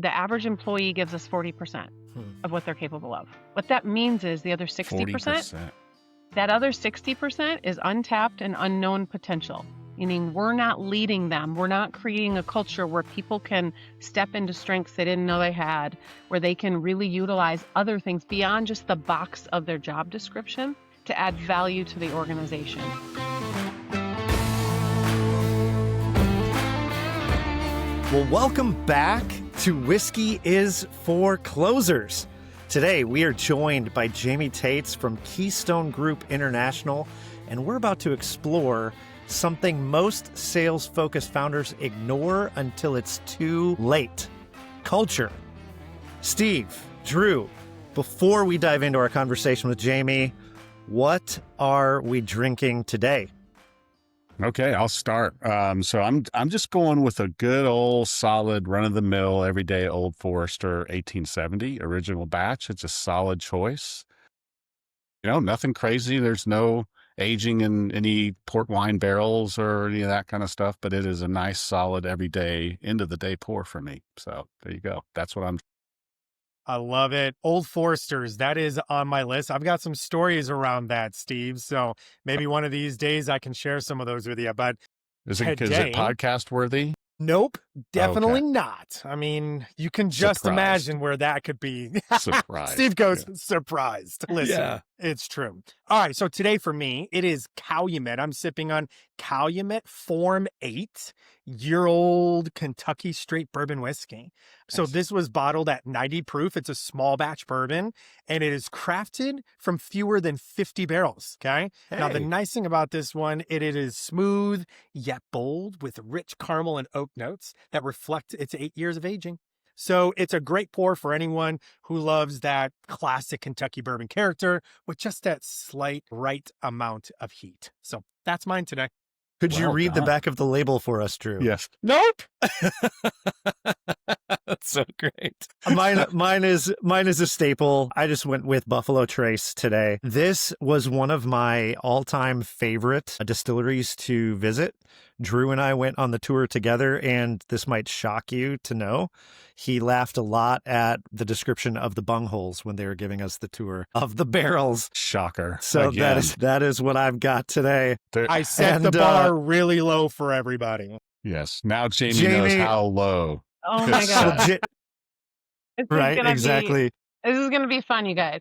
the average employee gives us 40% of what they're capable of. What that means is the other 60%, 40%. that other 60% is untapped and unknown potential, meaning we're not leading them. We're not creating a culture where people can step into strengths they didn't know they had, where they can really utilize other things beyond just the box of their job description to add value to the organization. Well, welcome back to Whiskey is for Closers. Today, we are joined by Jaime Taets from Keystone Group International, and we're about to explore something most sales-focused founders ignore until it's too late: culture. Steve, Drew, before we dive into our conversation with Jaime, what are we drinking today? Okay, I'll start. So I'm just going with a good old solid run-of-the-mill everyday Old Forester 1870 original batch. It's a solid choice. Nothing crazy. There's no aging in any port wine barrels or any of that kind of stuff, but it is a nice solid everyday end of the day pour for me. So there you go. That's what I'm. I love it. Old Foresters, that is on my list. I've got some stories around that, Steve. So maybe one of these days I can share some of those with you. But Is it podcast worthy? Nope, definitely Okay. not. I mean, you can just Surprised. imagine where that could be. Surprised. Steve goes, Yeah. surprised. Listen, Yeah. It's true. All right, so today for me, it is Calumet. I'm sipping on Calumet Form 8, year-old Kentucky straight bourbon whiskey. So Nice. this was bottled at 90 proof. It's a small batch bourbon, and it is crafted from fewer than 50 barrels, okay? Now, the Hey. nice thing about this one, it is smooth yet bold with rich caramel and oak notes that reflect its 8 years of aging. So it's a great pour for anyone who loves that classic Kentucky bourbon character with just that slight right amount of heat. So that's mine today. Could you Well read the done. back of the label for us, Drew? Yes. Nope. That's so great. Mine is a staple. I just went with Buffalo Trace today. This was one of my all-time favorite distilleries to visit. Drew and I went on the tour together, and this might shock you to know, he laughed a lot at the description of the bungholes when they were giving us the tour of the barrels. Shocker. So Again. that is what I've got today. I set the And, bar really low for everybody. Yes. Now Jaime knows how low. Oh my So God. Ja- This is right, gonna exactly. This is going to be fun, you guys.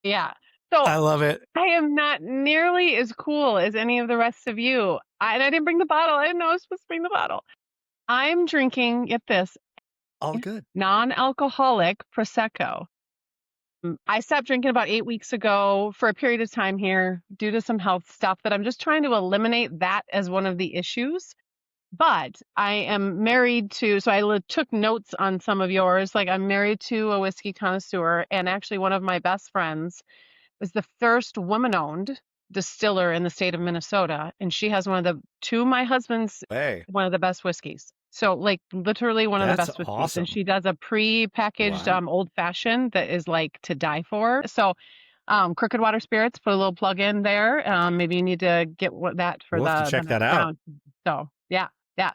Yeah. So I love it. I am not nearly as cool as any of the rest of you. And I didn't bring the bottle. I didn't know I was supposed to bring the bottle. I'm drinking, get this, All good. non-alcoholic Prosecco. I stopped drinking about 8 weeks ago for a period of time here due to some health stuff that I'm just trying to eliminate that as one of the issues. But I am married to, so I took notes on some of yours. Like, I'm married to a whiskey connoisseur, and actually one of my best friends was the first woman-owned distiller in the state of Minnesota, and she has one of my husband's, Hey. one of the best whiskeys. So, like, literally one of the That's best whiskeys. awesome. And she does a pre-packaged Wow. old fashioned that is like to die for. So, Crooked Water Spirits, put a little plug in there. Maybe you need to get that for We'll have to check that next out. round. So, yeah,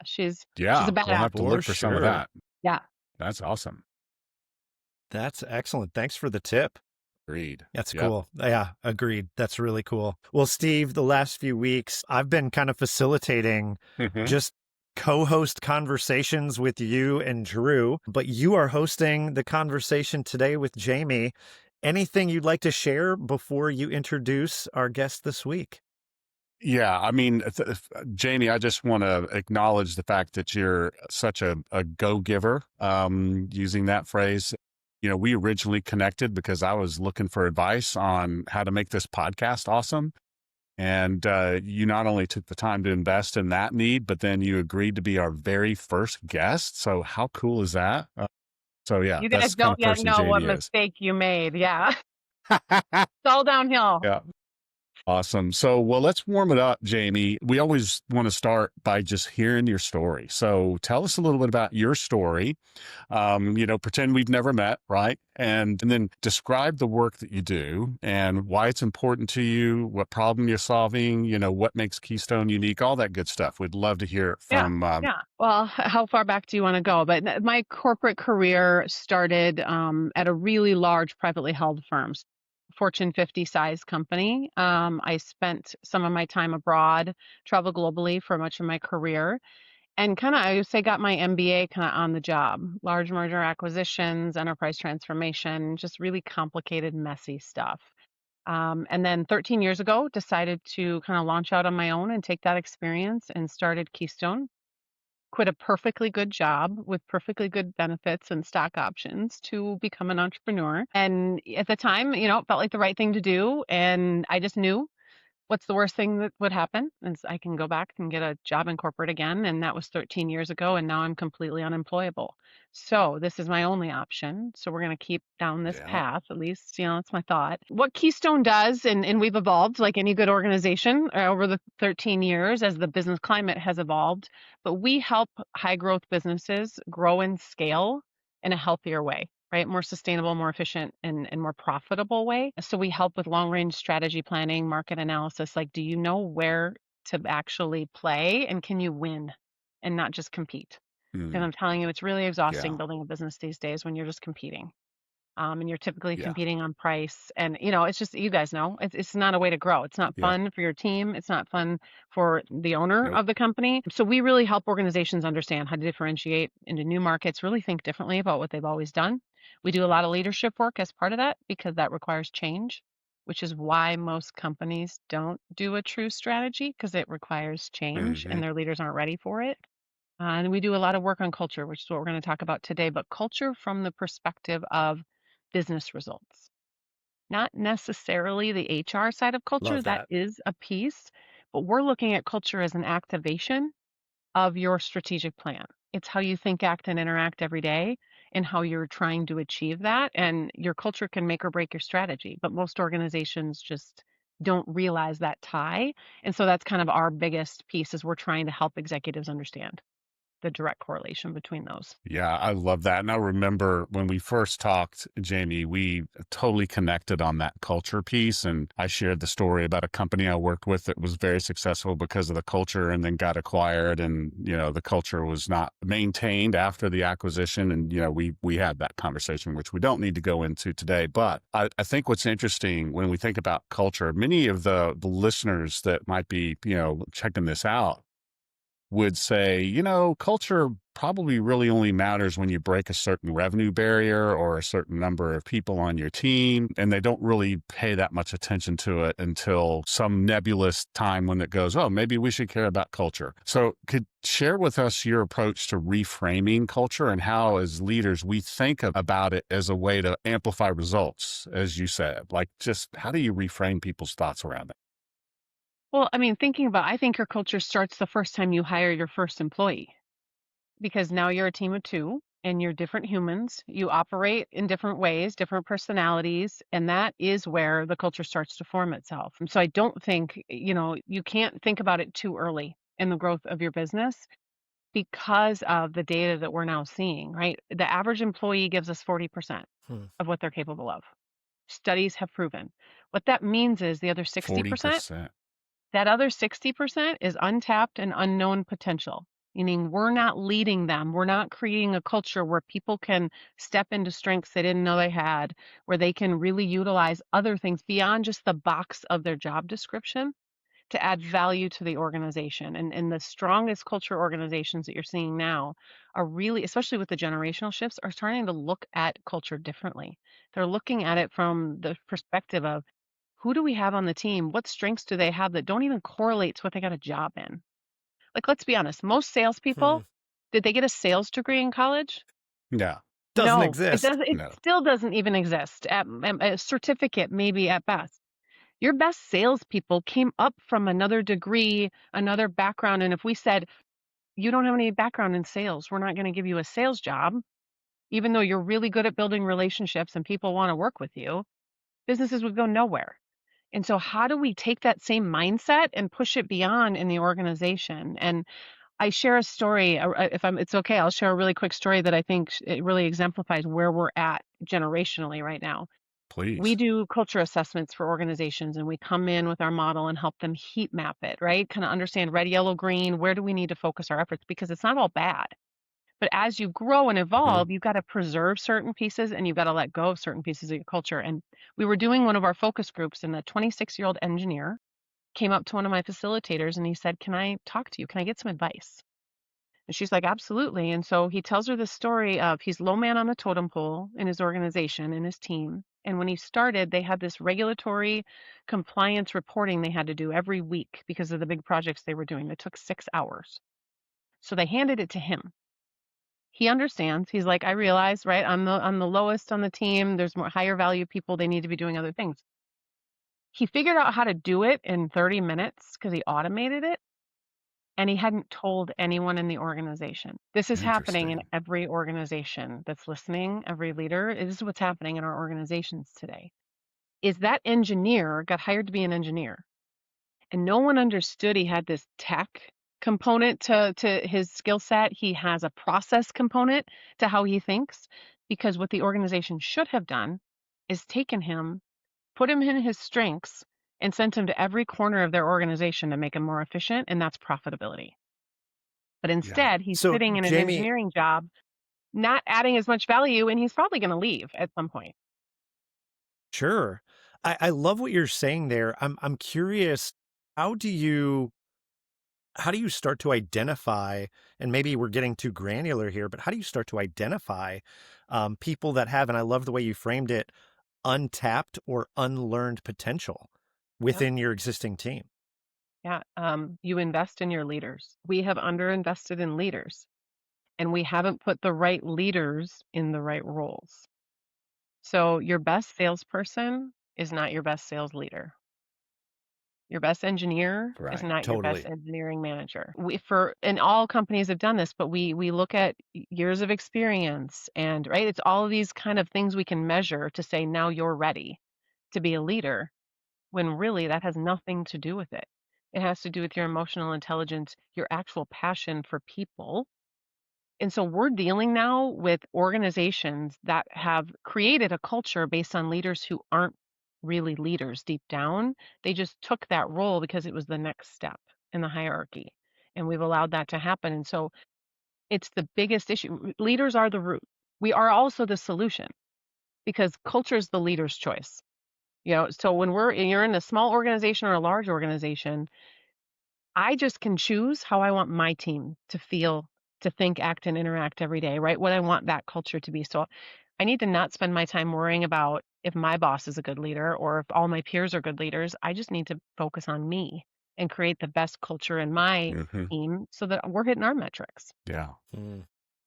she's Yeah. a We'll have badass. to look for some of sure. that. Yeah. That's awesome. That's excellent. Thanks for the tip. Agreed. That's Yep. cool. Yeah, agreed. That's really cool. Well, Steve, the last few weeks, I've been kind of facilitating Mhm. just co-host conversations with you and Drew, but you are hosting the conversation today with Jaime. Anything you'd like to share before you introduce our guest this week? Yeah, I mean, Jaime, I just want to acknowledge the fact that you're such a go-giver, using that phrase. We originally connected because I was looking for advice on how to make this podcast awesome. And you not only took the time to invest in that need, but then you agreed to be our very first guest. So how cool is that? So yeah, You that's guys the kind don't of yet person know what Jaime is. mistake you made. Yeah. It's all downhill. Yeah. Awesome. So, well, let's warm it up, Jamie. We always want to start by just hearing your story. So, tell us a little bit about your story. Pretend we've never met, right? And then describe the work that you do and why it's important to you, what problem you're solving, what makes Keystone unique, all that good stuff. We'd love to hear it Yeah. from. Yeah. Well, how far back do you want to go? But my corporate career started at a really large privately held firm, Fortune 50 size company. I spent some of my time abroad, traveled globally for much of my career, and kind of, I would say, got my MBA kind of on the job. Large merger acquisitions, enterprise transformation, just really complicated, messy stuff. And then 13 years ago, decided to kind of launch out on my own and take that experience and started Keystone. Quit a perfectly good job with perfectly good benefits and stock options to become an entrepreneur. And at the time, it felt like the right thing to do. And I just knew what's the worst thing that would happen is I can go back and get a job in corporate again. And that was 13 years ago. And now I'm completely unemployable. So this is my only option. So we're going to keep down this Yeah. path. At least, that's my thought. What Keystone does, and we've evolved like any good organization over the 13 years as the business climate has evolved, but we help high growth businesses grow and scale in a healthier way, right? More sustainable, more efficient, and more profitable way. So we help with long range strategy planning, market analysis. Like, do you know where to actually play and can you win and not just compete? Because Mm, I'm telling you, it's really exhausting yeah. building a business these days when you're just competing. And you're typically Yeah. competing on price. And, it's just, you guys know, it's not a way to grow. It's not Yeah. fun for your team. It's not fun for the owner Nope. of the company. So we really help organizations understand how to differentiate into new markets, really think differently about what they've always done. We do a lot of leadership work as part of that because that requires change, which is why most companies don't do a true strategy because it requires change Hmm. and their leaders aren't ready for it. And we do a lot of work on culture, which is what we're going to talk about today, but culture from the perspective of business results, not necessarily the HR side of culture. Love That that. is a piece, but we're looking at culture as an activation of your strategic plan. It's how you think, act, and interact every day and how you're trying to achieve that. And your culture can make or break your strategy, but most organizations just don't realize that tie. And so that's kind of our biggest piece is we're trying to help executives understand the direct correlation between those. Yeah, I love that. And I remember when we first talked, Jamie, we totally connected on that culture piece. And I shared the story about a company I worked with that was very successful because of the culture and then got acquired. And, the culture was not maintained after the acquisition. And, we had that conversation, which we don't need to go into today. But I think what's interesting when we think about culture, many of the listeners that might be, checking this out would say, culture probably really only matters when you break a certain revenue barrier or a certain number of people on your team. And they don't really pay that much attention to it until some nebulous time when it goes, oh, maybe we should care about culture. So could share with us your approach to reframing culture and how as leaders we think about it as a way to amplify results, as you said, like just how do you reframe people's thoughts around it? Well, I mean, I think your culture starts the first time you hire your first employee because now you're a team of two and you're different humans. You operate in different ways, different personalities, and that is where the culture starts to form itself. And so I don't think, you can't think about it too early in the growth of your business because of the data that we're now seeing, right? The average employee gives us 40% Hmm. of what they're capable of. Studies have proven. What that means is the other 60%, 40%. that other 60% is untapped and unknown potential, meaning we're not leading them. We're not creating a culture where people can step into strengths they didn't know they had, where they can really utilize other things beyond just the box of their job description to add value to the organization. And the strongest culture organizations that you're seeing now are really, especially with the generational shifts, are starting to look at culture differently. They're looking at it from the perspective of who do we have on the team? What strengths do they have that don't even correlate to what they got a job in? Like, let's be honest, most Hmm. salespeople, did they get a sales degree in college? No, Doesn't No, it exist. doesn't. It no. still doesn't even exist. At a certificate, maybe at best. Your best salespeople came up from another degree, another background. And if we said, you don't have any background in sales, we're not going to give you a sales job, even though you're really good at building relationships and people want to work with you, businesses would go nowhere. And so how do we take that same mindset and push it beyond in the organization? And I share a story, it's okay, I'll share a really quick story that I think it really exemplifies where we're at generationally right now. We Please. do culture assessments for organizations, and we come in with our model and help them heat map it, right? Kind of understand red, yellow, green, where do we need to focus our efforts? Because it's not all bad. But as you grow and Mhm. evolve, you've got to preserve certain pieces and you've got to let go of certain pieces of your culture. And we were doing one of our focus groups, and a 26-year-old engineer came up to one of my facilitators and he said, "Can I talk to you? Can I get some advice?" And she's like, "Absolutely." And so he tells her the story of he's low man on the totem pole in his organization, in his team. And when he started, they had this regulatory compliance reporting they had to do every week because of the big projects they were doing that took 6 hours. So they handed it to him. He understands. He's like, "I realize, right? I'm the lowest on the team. There's more higher value people. They need to be doing other things." He figured out how to do it in 30 minutes because he automated it, and he hadn't told anyone in the organization. This is happening in Interesting. every organization that's listening, every leader. This is what's happening in our organizations today. Is that engineer got hired to be an engineer, and no one understood he had this tech component to his skill set. He has a process component to how he thinks, because what the organization should have done is taken him, put him in his strengths, and sent him to every corner of their organization to make him more efficient, and that's profitability. But Yeah. instead, he's So, sitting in an Jamie, engineering job, not adding as much value, and he's probably going to leave at some point. sure. I love what you're saying there. I'm curious, how do you how do you start to identify, and maybe we're getting too granular here, but how do you start to identify people that have, and I love the way you framed it, untapped or unlearned potential Yeah. within your existing team? Yeah. You invest in your leaders. We have underinvested in leaders, and we haven't put the right leaders in the right roles. So your best salesperson is not your best sales leader. Your best engineer is Right. not your best Totally. engineering manager. And all companies have done this, but we look at years of experience, and right, it's all of these kind of things we can measure to say now you're ready to be a leader, when really that has nothing to do with it. It has to do with your emotional intelligence, your actual passion for people. And so we're dealing now with organizations that have created a culture based on leaders who aren't really leaders deep down. They just took that role because it was the next step in the hierarchy. And we've allowed that to happen. And so it's the biggest issue. Leaders are the root. We are also the solution, because culture is the leader's choice. So when you're in a small organization or a large organization, I just can choose how I want my team to feel, to think, act, and interact every day, right? What I want that culture to be. So I need to not spend my time worrying about if my boss is a good leader or if all my peers are good leaders. I just need to focus on me and create the best culture in my Hmm. team so that we're hitting our metrics. Yeah. Mm.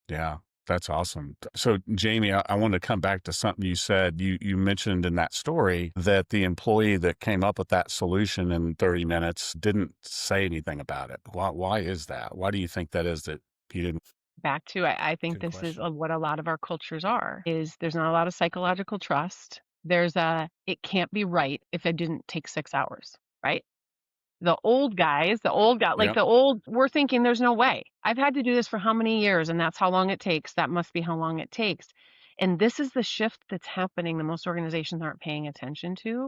Yeah. That's awesome. So, Jamie, I want to come back to something you said. You mentioned in that story that the employee that came up with that solution in 30 minutes didn't say anything about it. Why is that? Why do you think that is that he didn't? Back to, I think Good this is question. what a lot of our cultures are, is there's not a lot of psychological trust. It can't be right if it didn't take 6 hours, right? The old guys, Yep. we're thinking there's no way. I've had to do this for how many years, and that's how long it takes. That must be how long it takes. And this is the shift that's happening that most organizations aren't paying attention to,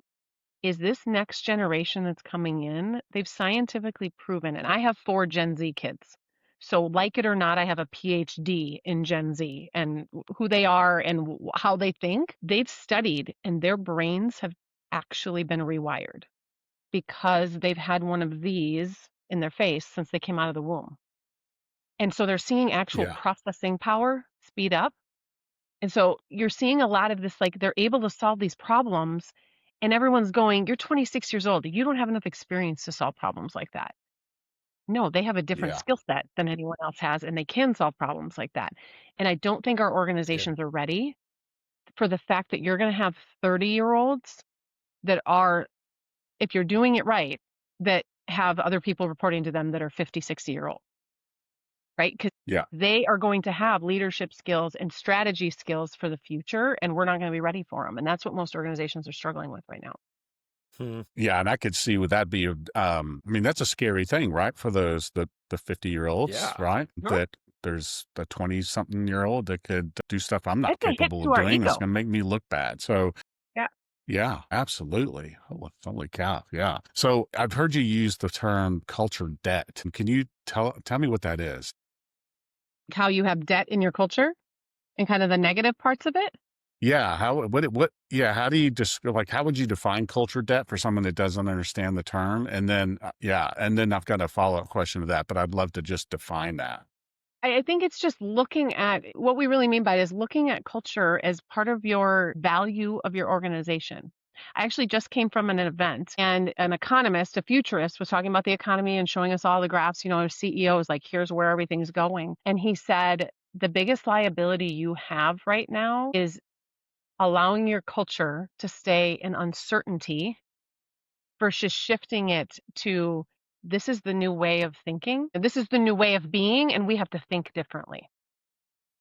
is this next generation that's coming in, they've scientifically proven, and I have 4 Gen Z kids. So like it or not, I have a PhD in Gen Z and who they are and how they think. They've studied, and their brains have actually been rewired because they've had one of these in their face since they came out of the womb. And so they're seeing actual Yeah. processing power speed up. And so you're seeing a lot of this, like they're able to solve these problems, and everyone's going, "You're 26 years old. You don't have enough experience to solve problems like that." No, they have a different Yeah. skill set than anyone else has, and they can solve problems like that. And I don't think our Yeah. organizations are ready for the fact that you're going to have 30-year-olds that are, if you're doing it right, that have other people reporting to them that are 50, 60-year-old, right? Because Yeah. they are going to have leadership skills and strategy skills for the future, and we're not going to be ready for them. And that's what most organizations are struggling with right now. Hmm. Yeah, and I could see would that be I mean, that's a scary thing, right? For the 50-year-olds, Yeah. right? Sure. That there's a 20-something-year-old that could do stuff I'm not It's a hit capable to of our doing. It's ego. gonna make me look bad. So Yeah. yeah, absolutely. Holy cow. Yeah. So I've heard you use the term culture debt. Can you tell me what that is? How you have debt in your culture and kind of the negative parts of it. Yeah. Yeah. How do you just like, how would you define culture debt for someone that doesn't understand the term? And then, yeah. And then I've got a follow-up question to that, but I'd love to just define that. I think it's just looking at what we really mean by it is looking at culture as part of your value of your organization. I actually just came from an event and an economist, a futurist, was talking about the economy and showing us all the graphs. Our CEO is like, here's where everything's going. And he said, the biggest liability you have right now is allowing your culture to stay in uncertainty versus shifting it to this is the new way of thinking, this is the new way of being, and we have to think differently.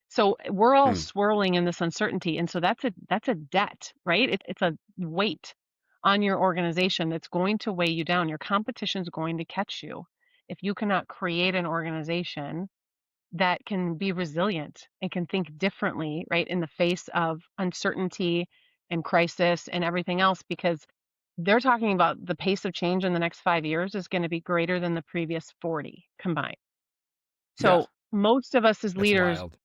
So we're all Hmm. swirling in this uncertainty, and so that's a debt, right? It's a weight on your organization that's going to weigh you down. Your competition is going to catch you if you cannot create an organization that can be resilient and can think differently, right, in the face of uncertainty and crisis and everything else, because they're talking about the pace of change in the next 5 years is going to be greater than the previous 40 combined. Yeah. So most of us as That's leaders wild.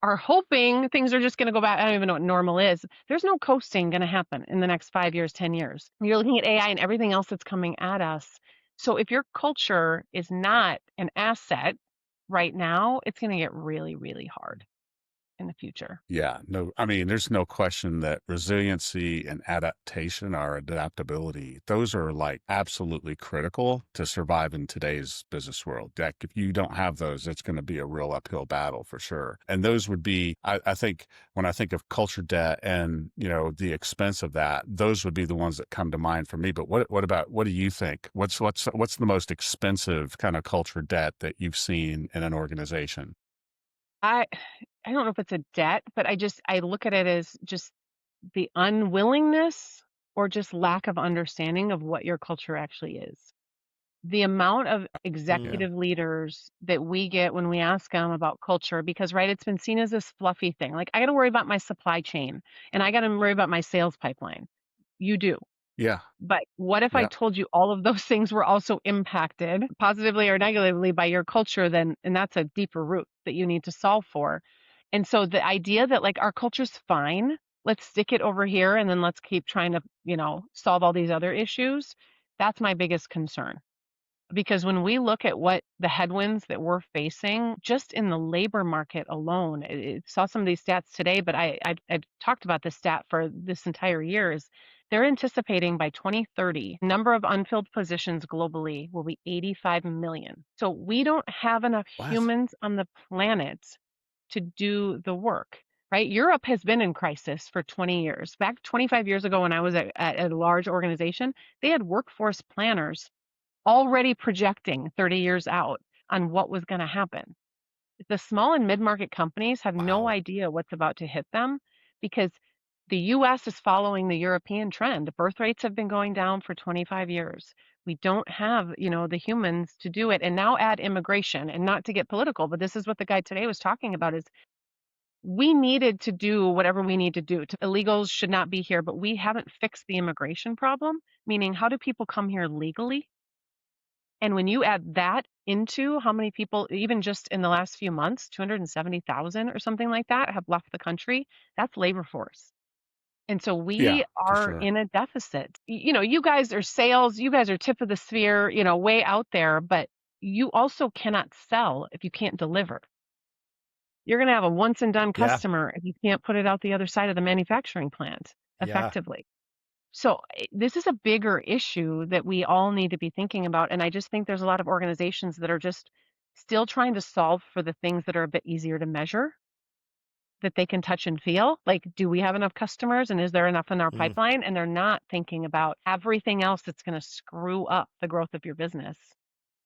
are hoping things are just going to go back. I don't even know what normal is. There's no coasting going to happen in the next 5 years, 10 years. You're looking at AI and everything else that's coming at us. So if your culture is not an asset right now, it's going to get really, really hard in the future. Yeah, no, I mean, there's no question that resiliency and adaptation or adaptability, those are like absolutely critical to survive in today's business world. Like if you don't have those, it's going to be a real uphill battle for sure. And those would be, I think when I think of culture debt and, the expense of that, those would be the ones that come to mind for me. But what do you think? What's the most expensive kind of culture debt that you've seen in an organization? I I don't know if it's a debt, but I look at it as just the unwillingness or just lack of understanding of what your culture actually is. The amount of Hmm. Yeah. executive leaders that we get when we ask them about culture, because, right, it's been seen as this fluffy thing. Like, I got to worry about my supply chain and I got to worry about my sales pipeline. You do. Yeah. But what if I Yeah. told you all of those things were also impacted positively or negatively by your culture then, and that's a deeper root that you need to solve for. And so the idea that like our culture's fine, let's stick it over here and then let's keep trying to, solve all these other issues, that's my biggest concern. Because when we look at what the headwinds that we're facing just in the labor market alone, saw some of these stats today, but I've talked about this stat for this entire year is they're anticipating by 2030, number of unfilled positions globally will be 85 million. So we don't have enough What? humans on the planet to do the work. Right? Europe has been in crisis for 20 years. Back 25 years ago, when I was at a large organization, they had workforce planners already projecting 30 years out on what was going to happen. The small and mid-market companies have no Wow. idea what's about to hit them because the US is following the European trend. Birth rates have been going down for 25 years. We don't have, the humans to do it. And now add immigration, and not to get political, but this is what the guy today was talking about is we needed to do whatever we need to do. Illegals should not be here, but we haven't fixed the immigration problem, meaning how do people come here legally? And when you add that into how many people, even just in the last few months, 270,000 or something like that, have left the country, that's labor force. And so Yeah, we for are sure. in a deficit. You guys are sales, you guys are tip of the sphere, way out there, but you also cannot sell if you can't deliver. You're going to have a once and done Yeah. customer if you can't put it out the other side of the manufacturing plant Yeah. effectively. So this is a bigger issue that we all need to be thinking about. And I just think there's a lot of organizations that are just still trying to solve for the things that are a bit easier to measure, that they can touch and feel. Like, do we have enough customers and is there enough in our Mm. pipeline? And they're not thinking about everything else that's going to screw up the growth of your business.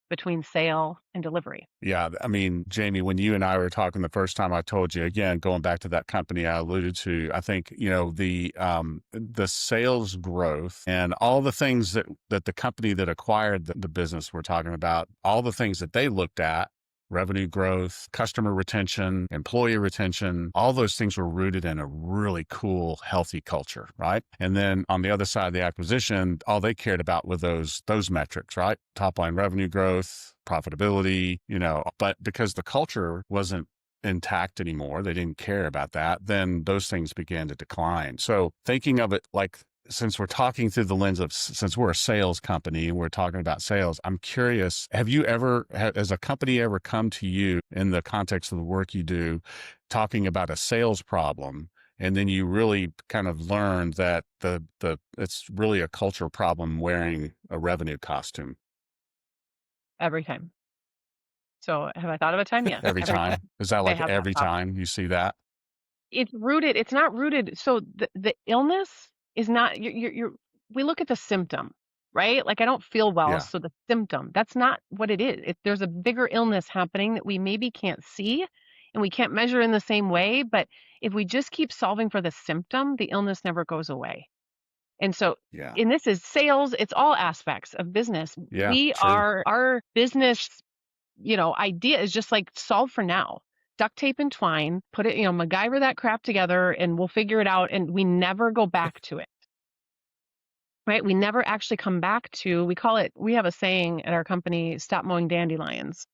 between sale and delivery. Yeah. I mean, Jamie, when you and I were talking the first time, I told you, again, going back to that company I alluded to, I think, the sales growth and all the things that the company that acquired the business we're talking about, all the things that they looked at, revenue growth, customer retention, employee retention, all those things were rooted in a really cool, healthy culture, right? And then on the other side of the acquisition, all they cared about were those metrics, right? Top line revenue growth, profitability, but because the culture wasn't intact anymore, they didn't care about that, then those things began to decline. So thinking of it like, since we're talking through the lens of, since we're a sales company and we're talking about sales, I'm curious, have you ever, has a company ever come to you in the context of the work you do, talking about a sales problem, and then you really kind of learned that it's really a culture problem wearing a revenue costume? Every time. So have I thought of a time? Yes, Every every time. time? Is that They like have that every problem. time you see that? It's not rooted. So the illness is not, we look at the symptom, right? Like I don't feel well. Yeah. So the symptom, that's not what it is. There's a bigger illness happening that we maybe can't see and we can't measure in the same way. But if we just keep solving for the symptom, the illness never goes away. And so, Yeah. and this is sales, it's all aspects of business. Yeah. True. Our business, idea is just like solve for now. Duct tape and twine, put it, MacGyver that crap together and we'll figure it out. And we never go back to it, right? We never actually come back to, we have a saying at our company, stop mowing dandelions.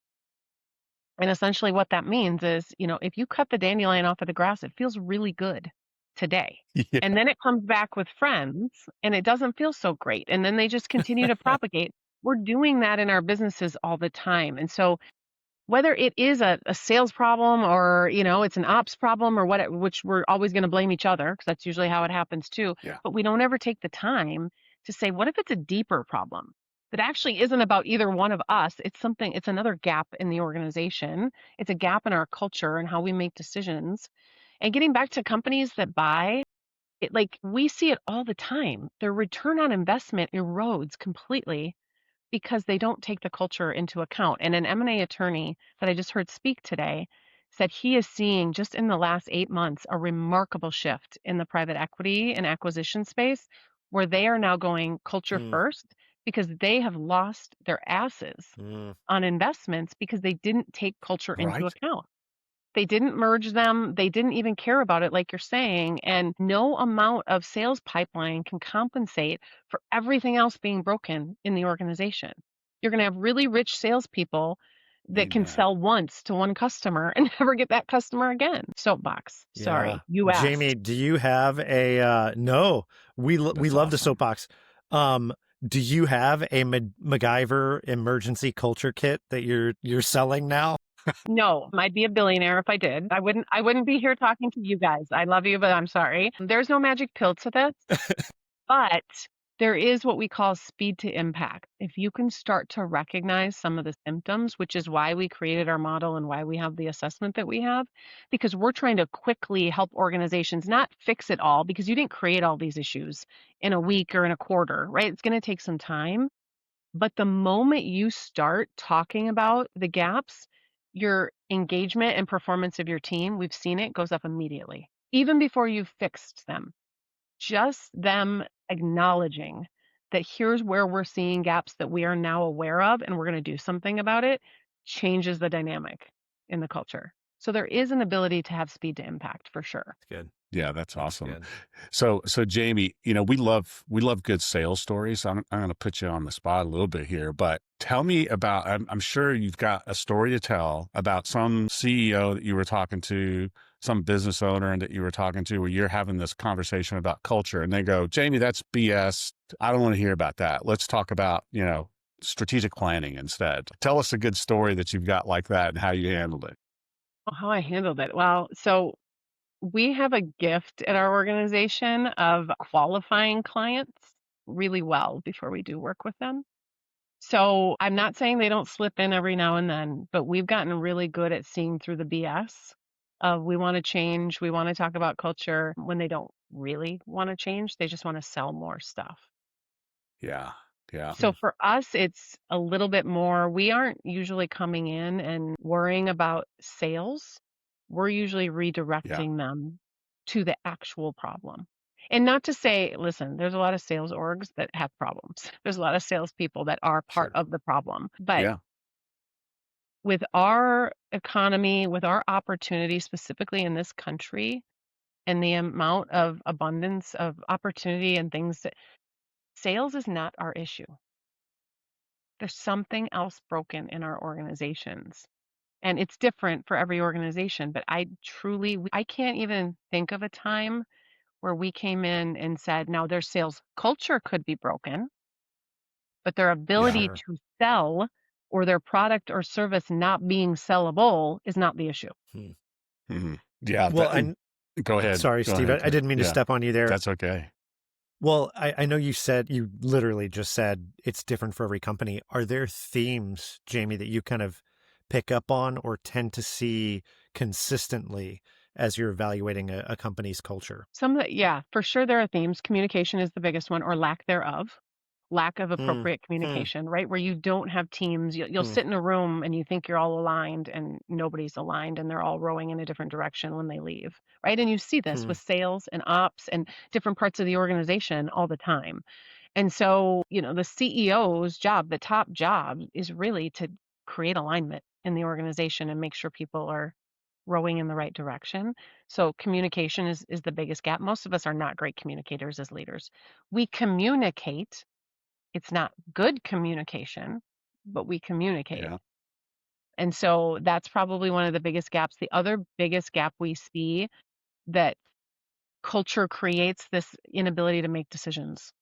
And essentially what that means is, if you cut the dandelion off of the grass, it feels really good today. Yeah. And then it comes back with friends and it doesn't feel so great. And then they just continue to propagate. We're doing that in our businesses all the time. And so whether it is a sales problem or, it's an ops problem or what, which we're always going to blame each other because that's usually how it happens too. Yeah. But we don't ever take the time to say, what if it's a deeper problem that actually isn't about either one of us? It's another gap in the organization. It's a gap in our culture and how we make decisions. And getting back to companies that buy, like we see it all the time. Their return on investment erodes completely because they don't take the culture into account. And an M&A attorney that I just heard speak today said he is seeing just in the last 8 months a remarkable shift in the private equity and acquisition space where they are now going culture first because they have lost their asses on investments because they didn't take culture into Right. account. They didn't merge them. They didn't even care about it, like you're saying. And no amount of sales pipeline can compensate for everything else being broken in the organization. You're going to have really rich salespeople that can Amen. sell once to one customer and never get that customer again. Soapbox. Yeah. Sorry, you asked. Jamie, do you have no, we love the awesome. soapbox. Do you have a MacGyver emergency culture kit that you're selling now? No, I'd be a billionaire if I did. I wouldn't be here talking to you guys. I love you, but I'm sorry. There's no magic pill to this. But there is what we call speed to impact. If you can start to recognize some of the symptoms, which is why we created our model and why we have the assessment that we have, because we're trying to quickly help organizations not fix it all because you didn't create all these issues in a week or in a quarter, right? It's going to take some time. But the moment you start talking about the gaps, your engagement and performance of your team, we've seen it, goes up immediately, even before you've fixed them. Just them acknowledging that here's where we're seeing gaps that we are now aware of and we're going to do something about it changes the dynamic in the culture. So there is an ability to have speed to impact for sure. Good. Yeah, that's awesome. Good. So Jamie, we love good sales stories. I'm going to put you on the spot a little bit here, but tell me about, I'm sure you've got a story to tell about some CEO that you were talking to, some business owner that you were talking to, where you're having this conversation about culture and they go, Jamie, that's BS. I don't want to hear about that. Let's talk about, strategic planning instead. Tell us a good story that you've got like that and how you handled it. How I handled it. Well, so we have a gift at our organization of qualifying clients really well before we do work with them. So I'm not saying they don't slip in every now and then, but we've gotten really good at seeing through the BS of we want to change, we want to talk about culture when they don't really want to change. They just want to sell more stuff. Yeah. Yeah. So for us, it's a little bit more, we aren't usually coming in and worrying about sales. We're usually redirecting them to the actual problem. And not to say, listen, there's a lot of sales orgs that have problems. There's a lot of salespeople that are part Sure. of the problem. But Yeah. with our economy, with our opportunity, specifically in this country, and the amount of abundance of opportunity and things that sales is not our issue. There's something else broken in our organizations. And it's different for every organization, but I can't even think of a time where we came in and said, now their sales culture could be broken, but their ability Sure. to sell or their product or service not being sellable is not the issue. Mhm. Yeah. Well, Go ahead. sorry, Go Steve, ahead, I Drew. didn't mean to Yeah. step on you there. That's okay. Well, I know you literally just said it's different for every company. Are there themes, Jamie, that you kind of pick up on or tend to see consistently as you're evaluating a company's culture? Yeah, for sure there are themes. Communication is the biggest one, or lack thereof. Lack of Hmm. appropriate communication, right? Where you don't have teams. You'll sit in a room and you think you're all aligned and nobody's aligned and they're all rowing in a different direction when they leave, right? And you see this with sales and ops and different parts of the organization all the time. And so, the CEO's job, the top job, is really to create alignment in the organization and make sure people are rowing in the right direction. So communication is the biggest gap. Most of us are not great communicators as leaders. We communicate. It's not good communication, but we communicate. Yeah. And so that's probably one of the biggest gaps. The other biggest gap we see that culture creates this inability to make decisions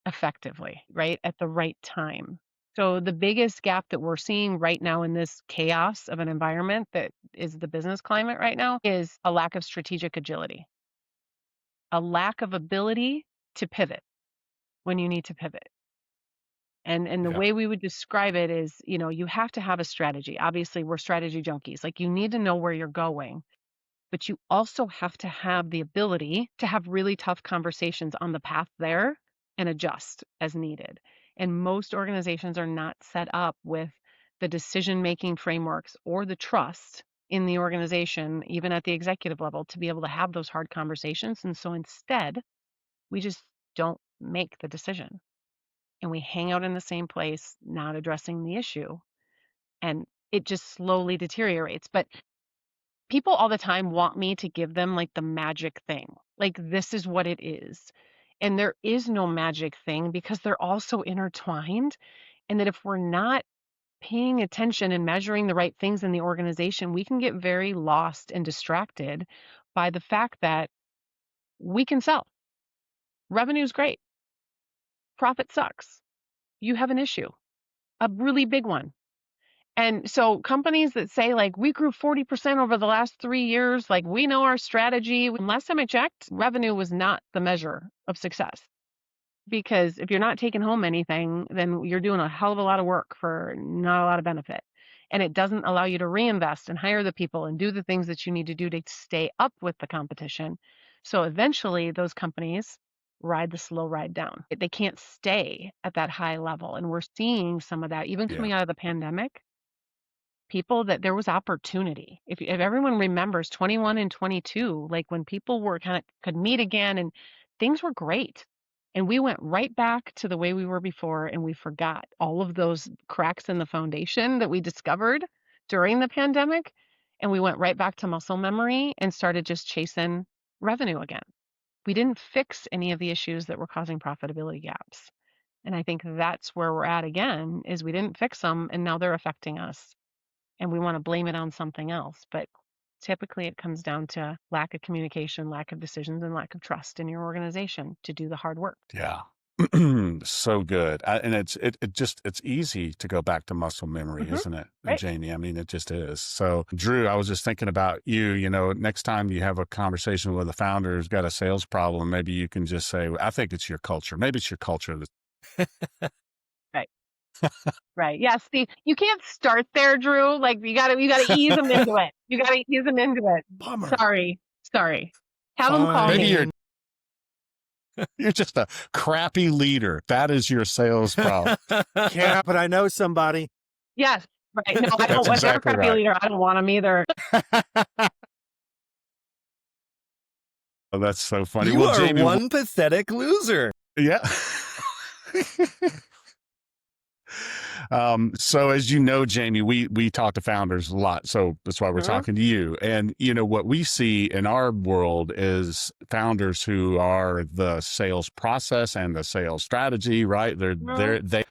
effectively, right? At the right time. So the biggest gap that we're seeing right now in this chaos of an environment that is the business climate right now is a lack of strategic agility, a lack of ability to pivot when you need to pivot. And the Yeah. way we would describe it is, you have to have a strategy. Obviously, we're strategy junkies. Like, you need to know where you're going, but you also have to have the ability to have really tough conversations on the path there and adjust as needed. And most organizations are not set up with the decision-making frameworks or the trust in the organization, even at the executive level, to be able to have those hard conversations. And so instead, we just don't make the decision. And we hang out in the same place, not addressing the issue. And it just slowly deteriorates. But people all the time want me to give them like the magic thing. Like, this is what it is. And there is no magic thing because they're all so intertwined. And that if we're not paying attention and measuring the right things in the organization, we can get very lost and distracted by the fact that we can sell. Revenue's great. Profit sucks. You have an issue, a really big one. And so companies that say, like, we grew 40% over the last 3 years, like, we know our strategy. Last time I checked, revenue was not the measure of success. Because if you're not taking home anything, then you're doing a hell of a lot of work for not a lot of benefit. And it doesn't allow you to reinvest and hire the people and do the things that you need to do to stay up with the competition. So eventually those companies ride the slow ride down. They can't stay at that high level. And we're seeing some of that even coming out of the pandemic. People that there was opportunity. If everyone remembers 21 and 22, like when people were could meet again and things were great. And we went right back to the way we were before, and we forgot all of those cracks in the foundation that we discovered during the pandemic. And we went right back to muscle memory and started just chasing revenue again. We didn't fix any of the issues that were causing profitability gaps. And I think that's where we're at again, is we didn't fix them and now they're affecting us. And we want to blame it on something else. But typically it comes down to lack of communication, lack of decisions, and lack of trust in your organization to do the hard work. Yeah. So good. And it's easy to go back to muscle memory, isn't it, Right. Jamie? I mean, it just is. So Drew, I was just thinking about you, next time you have a conversation with a founder who's got a sales problem, maybe you can just say, I think it's your culture. Maybe it's your culture. Right. Right. Yeah. See, you can't start there, Drew. Like, you gotta ease them into it. You gotta ease them into it. Bummer. Sorry. Have them call Maybe me. you're You're just a crappy leader. That is your sales problem. Yeah, but I know somebody. Yes, right. No, I That's don't. If they're a exactly crappy right. leader, I don't want them either. Oh, that's so funny. You Well, are Jamie, one pathetic loser. yeah. So as you know, Jamie, we talk to founders a lot. So that's why we're Mhm. talking to you. And what we see in our world is founders who are the sales process and the sales strategy, right? Mhm.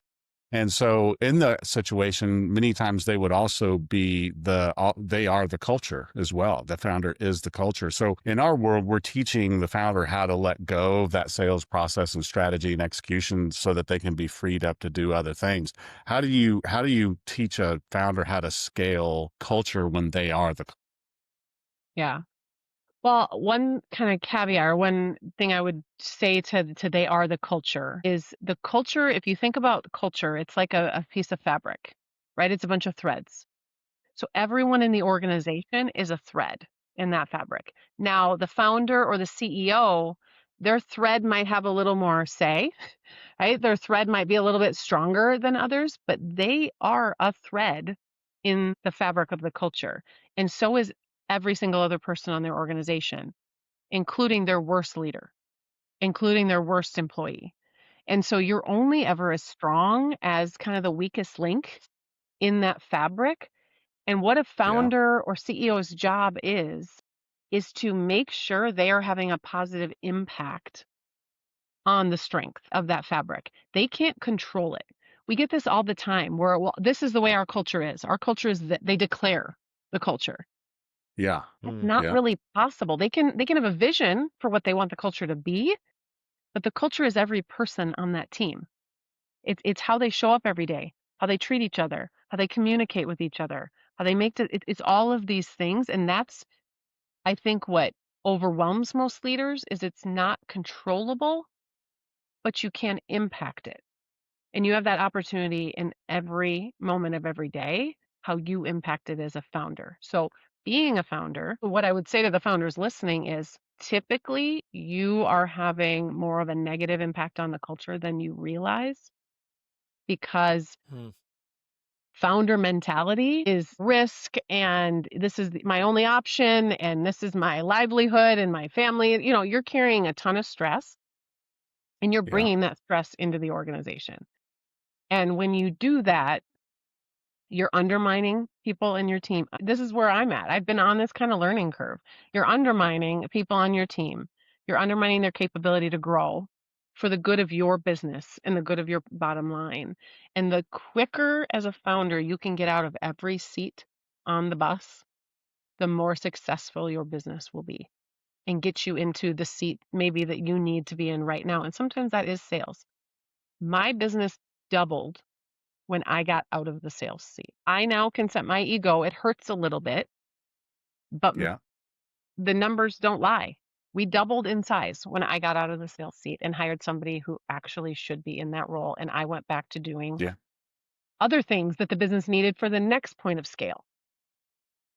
And so in the situation, many times they would also be they are the culture as well. The founder is the culture. So in our world, we're teaching the founder how to let go of that sales process and strategy and execution so that they can be freed up to do other things. How do you teach a founder how to scale culture when they are the Yeah. Well, one kind of caveat or one thing I would say to they are the culture is the culture. If you think about culture, it's like a piece of fabric, right? It's a bunch of threads. So everyone in the organization is a thread in that fabric. Now, the founder or the CEO, their thread might have a little more say, right? Their thread might be a little bit stronger than others, but they are a thread in the fabric of the culture. And so is every single other person on their organization, including their worst leader, including their worst employee. And so you're only ever as strong as kind of the weakest link in that fabric. And what a Yeah. founder or CEO's job is to make sure they are having a positive impact on the strength of that fabric. They can't control it. We get this all the time where, well, this is the way our culture is. Our culture is that they declare the culture. Yeah. That's Mm. not Yeah. really possible. They can have a vision for what they want the culture to be, but the culture is every person on that team. It's how they show up every day, how they treat each other, how they communicate with each other, how they it's all of these things. And that's, I think, what overwhelms most leaders is it's not controllable, but you can impact it. And you have that opportunity in every moment of every day, how you impact it as a founder. So being a founder, what I would say to the founders listening is typically you are having more of a negative impact on the culture than you realize because Mm. founder mentality is risk and this is my only option and this is my livelihood and my family. You're carrying a ton of stress and you're Yeah. bringing that stress into the organization. And when you do that, you're undermining people in your team. This is where I'm at. I've been on this kind of learning curve. You're undermining people on your team. You're undermining their capability to grow for the good of your business and the good of your bottom line. And the quicker as a founder you can get out of every seat on the bus, the more successful your business will be and get you into the seat maybe that you need to be in right now. And sometimes that is sales. My business doubled when I got out of the sales seat. I now can set my ego. It hurts a little bit, but Yeah. the numbers don't lie. We doubled in size when I got out of the sales seat and hired somebody who actually should be in that role. And I went back to doing Yeah. other things that the business needed for the next point of scale.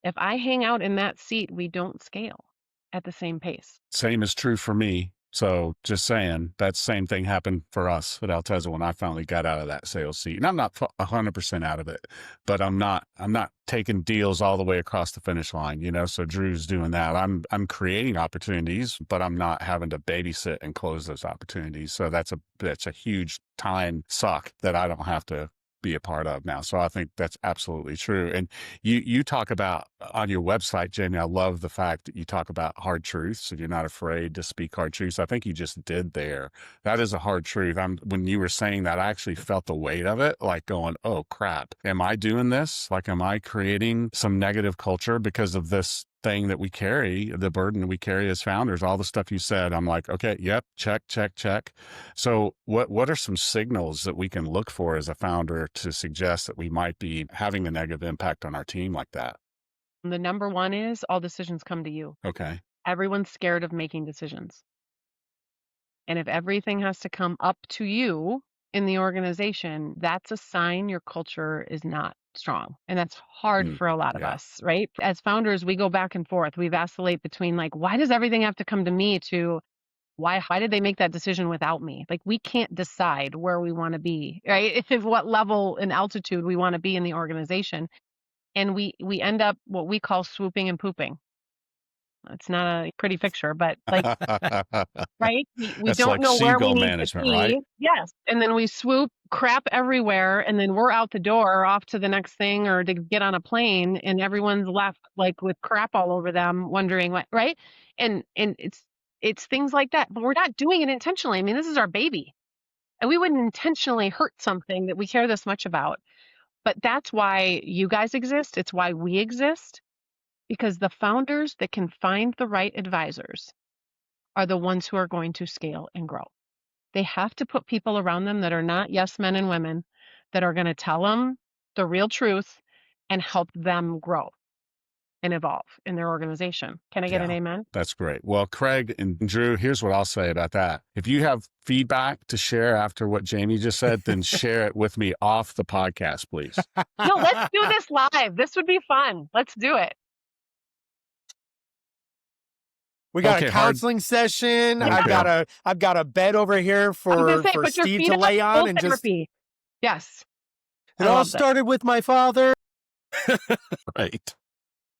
If I hang out in that seat, we don't scale at the same pace. Same is true for me. So just saying that same thing happened for us at Alteza when I finally got out of that sales seat. And I'm not 100% out of it, but I'm not taking deals all the way across the finish line, so Drew's doing that. I'm creating opportunities, but I'm not having to babysit and close those opportunities. So that's a huge time suck that I don't have to be a part of now. So I think that's absolutely true. And you talk about on your website, Jamie, I love the fact that you talk about hard truths and you're not afraid to speak hard truths. I think you just did there. That is a hard truth. When you were saying that, I actually felt the weight of it, like going, oh crap, am I doing this? Like, am I creating some negative culture because of this thing that we carry, the burden we carry as founders, all the stuff you said? I'm like, okay, yep, check, check, check. So what are some signals that we can look for as a founder to suggest that we might be having a negative impact on our team like that? The number one is all decisions come to you. Okay. Everyone's scared of making decisions. And if everything has to come up to you in the organization, that's a sign your culture is not strong. And that's hard for a lot of Yeah. us, right? As founders, we go back and forth. We vacillate between like, why does everything have to come to me to Why did they make that decision without me? Like, we can't decide where we want to be, right? If what level and altitude we want to be in the organization. And we end up what we call swooping and pooping. It's not a pretty picture, but like, right? We That's don't like know where we seagull need to management, right? be. Yes. And then we swoop crap everywhere, and then we're out the door off to the next thing or to get on a plane, and everyone's left like with crap all over them, wondering what, right? And it's things like that. But we're not doing it intentionally. I mean, this is our baby. And we wouldn't intentionally hurt something that we care this much about. But that's why you guys exist. It's why we exist. Because the founders that can find the right advisors are the ones who are going to scale and grow. They have to put people around them that are not yes men and women, that are going to tell them the real truth and help them grow and evolve in their organization. Can I get an Yeah, amen? that's great. Well, Craig and Drew, here's what I'll say about that. If you have feedback to share after what Jamie just said, then share it with me off the podcast, please. No, let's do this live. This would be fun. Let's do it. We got Okay, a counseling session. Okay. I've got a bed over here I was for gonna say, put your Steve feet to up, lay on full and just. therapy. Yes. It I all love that. started with my father. Right.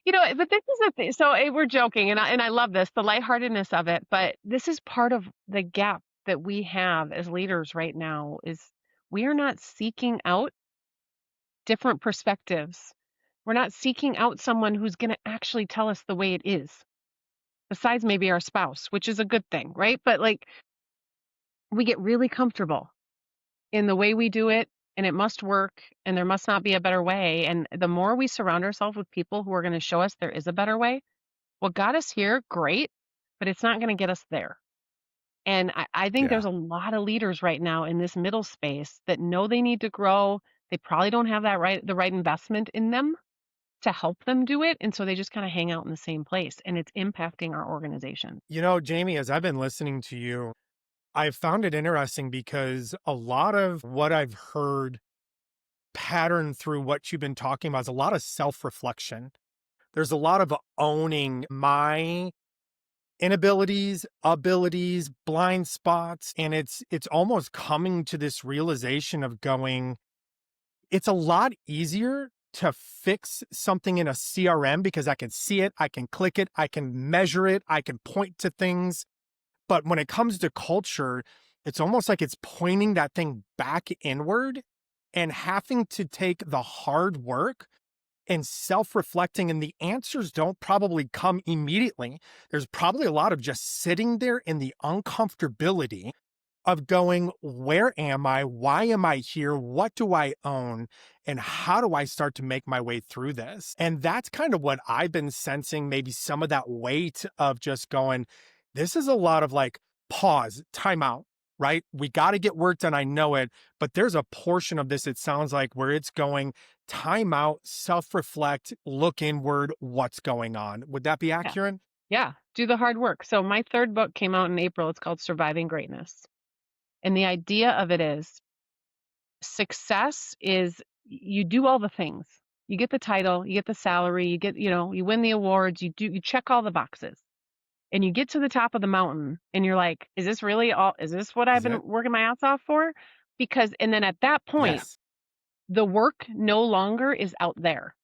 You know, but this is the thing. So we're joking, and I love this, the lightheartedness of it. But this is part of the gap that we have as leaders right now is we are not seeking out different perspectives. We're not seeking out someone who's going to actually tell us the way it is, besides maybe our spouse, which is a good thing, right? But like, we get really comfortable in the way we do it, and it must work, and there must not be a better way. And the more we surround ourselves with people who are going to show us there is a better way, what got us here, great, but it's not going to get us there. And I think Yeah. there's a lot of leaders right now in this middle space that know they need to grow. They probably don't have the right investment in them to help them do it. And so they just kind of hang out in the same place, and it's impacting our organization. You know, Jamie, as I've been listening to you, I've found it interesting because a lot of what I've heard pattern through what you've been talking about is a lot of self-reflection. There's a lot of owning my inabilities, abilities, blind spots, and it's almost coming to this realization of going, it's a lot easier to fix something in a CRM because I can see it, I can click it, I can measure it, I can point to things. But when it comes to culture, it's almost like it's pointing that thing back inward and having to take the hard work and self-reflecting, and the answers don't probably come immediately. There's probably a lot of just sitting there in the uncomfortability of going, where am I? Why am I here? What do I own? And how do I start to make my way through this? And that's kind of what I've been sensing, maybe some of that weight of just going, this is a lot of like pause, time out, right? We got to get work done. I know it, but there's a portion of this, it sounds like, where it's going, time out, self-reflect, look inward, what's going on. Would that be Yeah. accurate? Yeah. Do the hard work. So my third book came out in April. It's called Surviving Greatness. And the idea of it is success is you do all the things. You get the title, you get the salary, you win the awards, you check all the boxes. And you get to the top of the mountain and you're like, is this really all, is this what I've Is been it? working my ass off for? And then at that point, Yes. the work no longer is out there.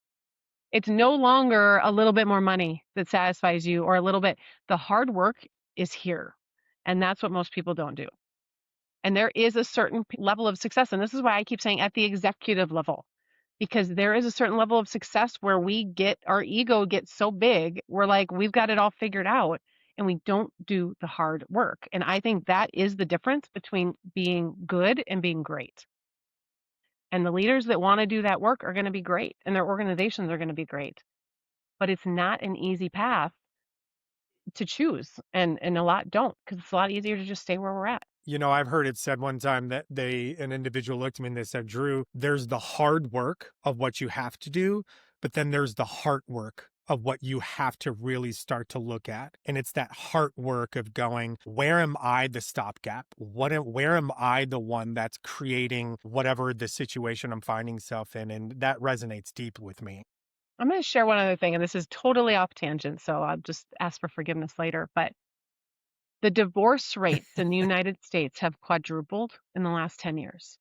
It's no longer a little bit more money that satisfies you or a little bit. The hard work is here. And that's what most people don't do. And there is a certain level of success. And this is why I keep saying at the executive level, because there is a certain level of success where our ego gets so big, we're like, we've got it all figured out, and we don't do the hard work. And I think that is the difference between being good and being great. And the leaders that want to do that work are going to be great, and their organizations are going to be great. But it's not an easy path to choose. And a lot don't, because it's a lot easier to just stay where we're at. You know, I've heard it said one time that an individual looked at me and they said, Drew, there's the hard work of what you have to do, but then there's the heart work of what you have to really start to look at. And it's that heart work of going, where am I the stopgap? Where am I the one that's creating whatever the situation I'm finding myself in? And that resonates deep with me. I'm going to share one other thing, and this is totally off tangent, so I'll just ask for forgiveness later. But The divorce rates in the United States have quadrupled in the last 10 years.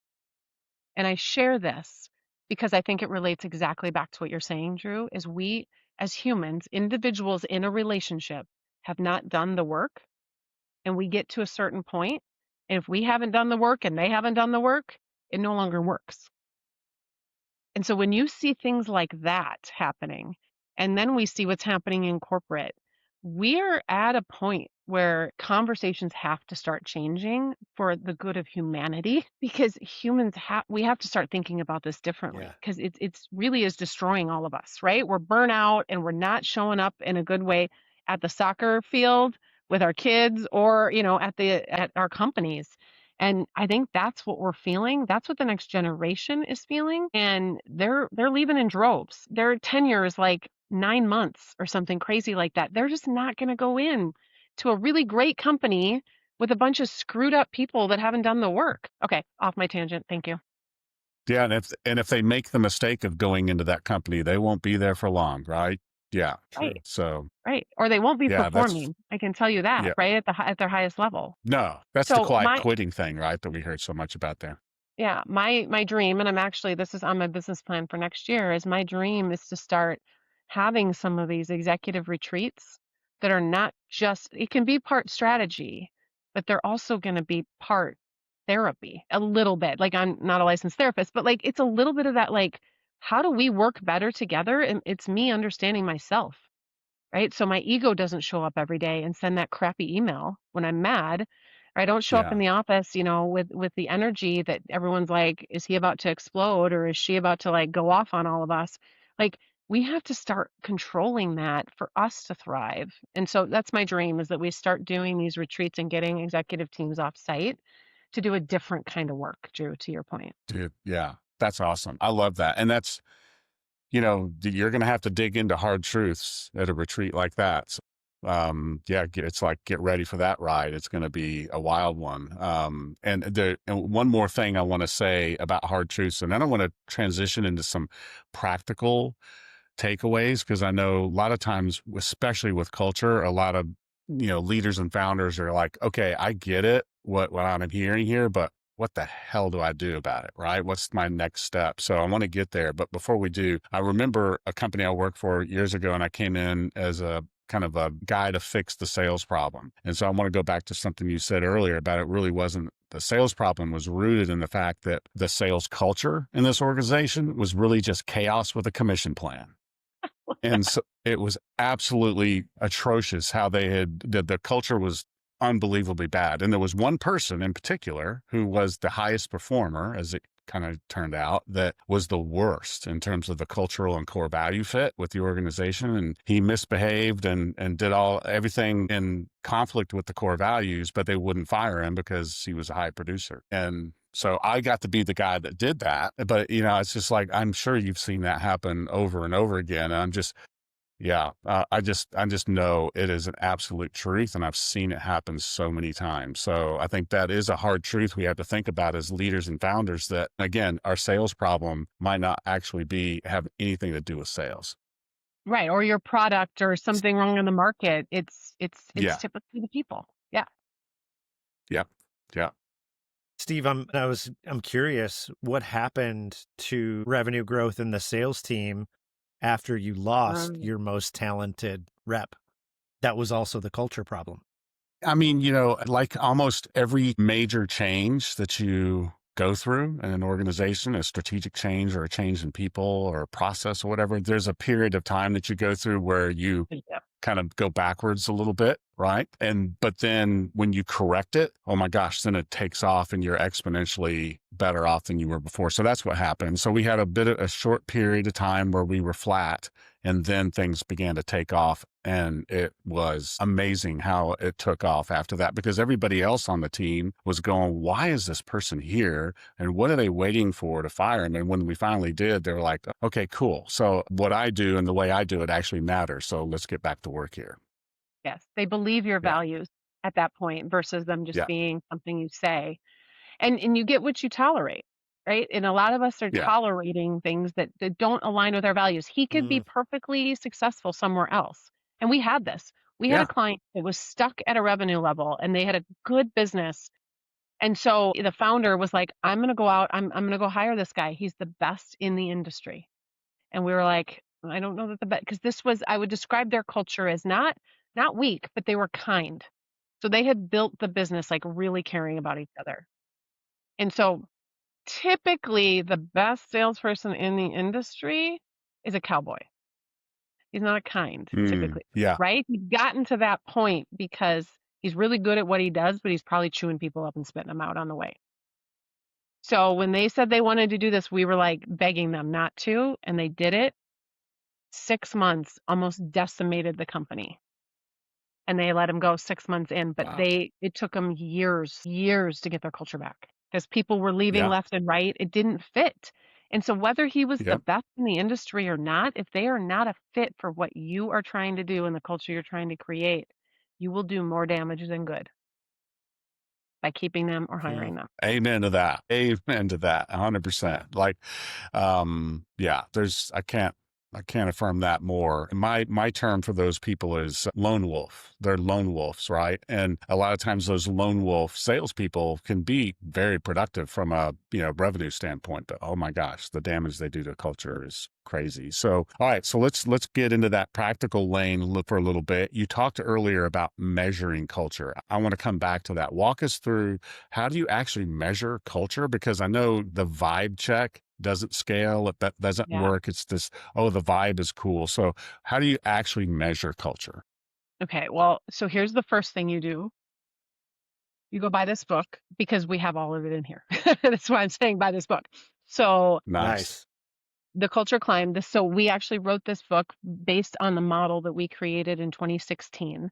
And I share this because I think it relates exactly back to what you're saying, Drew, is we as humans, individuals in a relationship, have not done the work, and we get to a certain point, and if we haven't done the work and they haven't done the work, it no longer works. And so when you see things like that happening, and then we see what's happening in corporate, we're at a point where conversations have to start changing for the good of humanity, because we have to start thinking about this differently, Yeah. because it's really is destroying all of us, right? We're burnt out and we're not showing up in a good way at the soccer field with our kids, or at our companies. And I think that's what we're feeling. That's what the next generation is feeling. And they're leaving in droves. Their tenure is like 9 months or something crazy like that. They're just not going to go in to a really great company with a bunch of screwed up people that haven't done the work. Okay, off my tangent. Thank you. Yeah, and if they make the mistake of going into that company, they won't be there for long, right? Yeah. True. Right, So right. Or they won't be yeah, that's performing. I can tell you that, yeah. right? At their highest level. No, that's the So quiet my quitting thing, right? That we heard so much about there. Yeah, my dream, and this is on my business plan for next year, is my dream is to start having some of these executive retreats that are not just, it can be part strategy, but they're also going to be part therapy a little bit. Like, I'm not a licensed therapist, but like it's a little bit of that, like, how do we work better together? And it's me understanding myself, right? So my ego doesn't show up every day and send that crappy email when I'm mad. Or I don't show up Yeah, in the office, with the energy that everyone's like, is he about to explode, or is she about to like go off on all of us? Like, we have to start controlling that for us to thrive. And so that's my dream, is that we start doing these retreats and getting executive teams off site to do a different kind of work, Drew, to your point. dude. Yeah, that's awesome. I love that. And that's, you're going to have to dig into hard truths at a retreat like that. So, yeah, it's like, get ready for that ride. It's going to be a wild one. And one more thing I want to say about hard truths, and then I want to transition into some practical takeaways, because I know a lot of times, especially with culture, a lot of leaders and founders are like, okay, I get it, what I'm hearing here, but what the hell do I do about it, right? What's my next step? So I want to get there, but before we do, I remember a company I worked for years ago, and I came in as a kind of a guy to fix the sales problem. And so I want to go back to something you said earlier about, it really wasn't the sales problem, was rooted in the fact that the sales culture in this organization was really just chaos with a commission plan. And so it was absolutely atrocious how the culture was unbelievably bad. And there was one person in particular who was the highest performer, as it kind of turned out, that was the worst in terms of the cultural and core value fit with the organization. And he misbehaved and did everything in conflict with the core values, but they wouldn't fire him because he was a high producer. And so I got to be the guy that did that. But, it's just like, I'm sure you've seen that happen over and over again. And I just know it is an absolute truth, and I've seen it happen so many times. So I think that is a hard truth we have to think about as leaders and founders, that, again, our sales problem might not actually have anything to do with sales. Right. Or your product, or something wrong in the market. It's Yeah. typically the people. Yeah. Yeah. Yeah. Steve, I'm curious, what happened to revenue growth in the sales team after you lost Um, your most talented rep? That was also the culture problem. I mean, like almost every major change that you go through in an organization, a strategic change or a change in people or a process or whatever, there's a period of time that you go through where you yeah. kind of go backwards a little bit, right? But then when you correct it, oh my gosh, then it takes off and you're exponentially better off than you were before. So that's what happened. So we had a short period of time where we were flat, and then things began to take off. And it was amazing how it took off after that, because everybody else on the team was going, why is this person here? And what are they waiting for to fire him? And when we finally did, they were like, okay, cool. So what I do and the way I do it actually matters. So let's get back to work here. Yes. They believe your Yeah. values at that point versus them just Yeah. being something you say. And you get what you tolerate, right? And a lot of us are Yeah. tolerating things that don't align with our values. He could be perfectly successful somewhere else. And we had this. We had a Yeah. client that was stuck at a revenue level and they had a good business. And so the founder was like, I'm going to go out, I'm going to go hire this guy. He's the best in the industry. And we were like, I don't know that the best, because this was, I would describe their culture as not weak, but they were kind. So they had built the business like really caring about each other. And so typically the best salesperson in the industry is a cowboy. He's not kind, typically, Yeah. right? He's gotten to that point because he's really good at what he does, but he's probably chewing people up and spitting them out on the way. So when they said they wanted to do this, we were like begging them not to, and they did it. 6 months almost decimated the company. And they let him go 6 months in, but Wow. it took them years to get their culture back because people were leaving Yeah. left and right. It didn't fit. And so whether he was the Yep. best in the industry or not, if they are not a fit for what you are trying to do and the culture you're trying to create, you will do more damage than good by keeping them or hiring them. Amen to that. Amen to that. 100%. Like, yeah, I can't affirm that more. My term for those people is lone wolf. They're lone wolves, right? And a lot of times those lone wolf salespeople can be very productive from a revenue standpoint, but oh my gosh, the damage they do to culture is crazy. So, all right, so let's get into that practical lane for a little bit. You talked earlier about measuring culture. I want to come back to that. Walk us through, how do you actually measure culture? Because I know the vibe check doesn't scale. That doesn't Yeah. work. It's this, oh, the vibe is cool. So how do you actually measure culture? Okay. Well, so here's the first thing you do. You go buy this book because we have all of it in here. That's why I'm saying buy this book. So Nice. the culture climb. So we actually wrote this book based on the model that we created in 2016.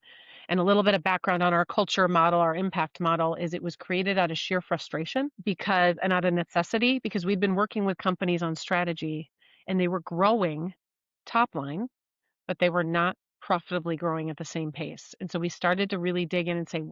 And a little bit of background on our culture model, our impact model, is it was created out of sheer frustration and out of necessity, because we'd been working with companies on strategy and they were growing top line, but they were not profitably growing at the same pace. And so we started to really dig in and say,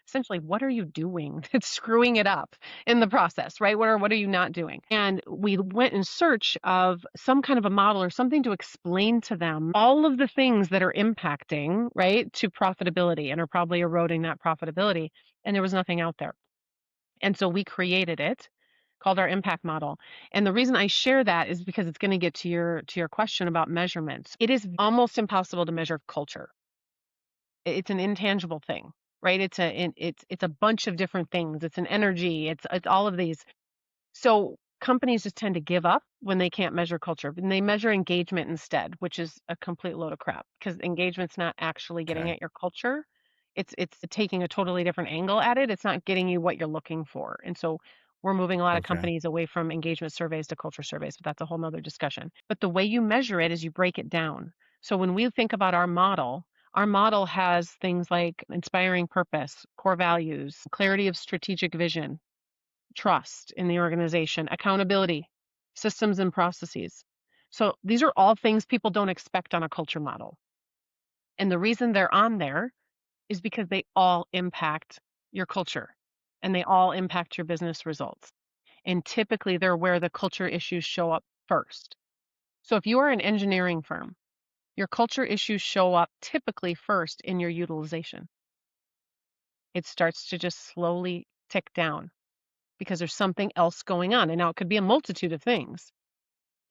essentially, what are you doing that's screwing it up in the process, right? What are you not doing? And we went in search of some kind of a model or something to explain to them all of the things that are impacting, right, to profitability and are probably eroding that profitability. And there was nothing out there. And so we created it, called our impact model. And the reason I share that is because it's going to get to your question about measurements. It is almost impossible to measure culture. It's an intangible thing, right? It's a bunch of different things. It's an energy. It's all of these. So companies just tend to give up when they can't measure culture, and they measure engagement instead, which is a complete load of crap because engagement's not actually getting Okay. at your culture. It's taking a totally different angle at it. It's not getting you what you're looking for. And so we're moving a lot of Okay. companies away from engagement surveys to culture surveys, but that's a whole nother discussion. But the way you measure it is you break it down. So when we think about our model has things like inspiring purpose, core values, clarity of strategic vision, trust in the organization, accountability, systems and processes. So these are all things people don't expect on a culture model. And the reason they're on there is because they all impact your culture and they all impact your business results. And typically they're where the culture issues show up first. So if you are an engineering firm, your culture issues show up typically first in your utilization. It starts to just slowly tick down because there's something else going on. And now it could be a multitude of things.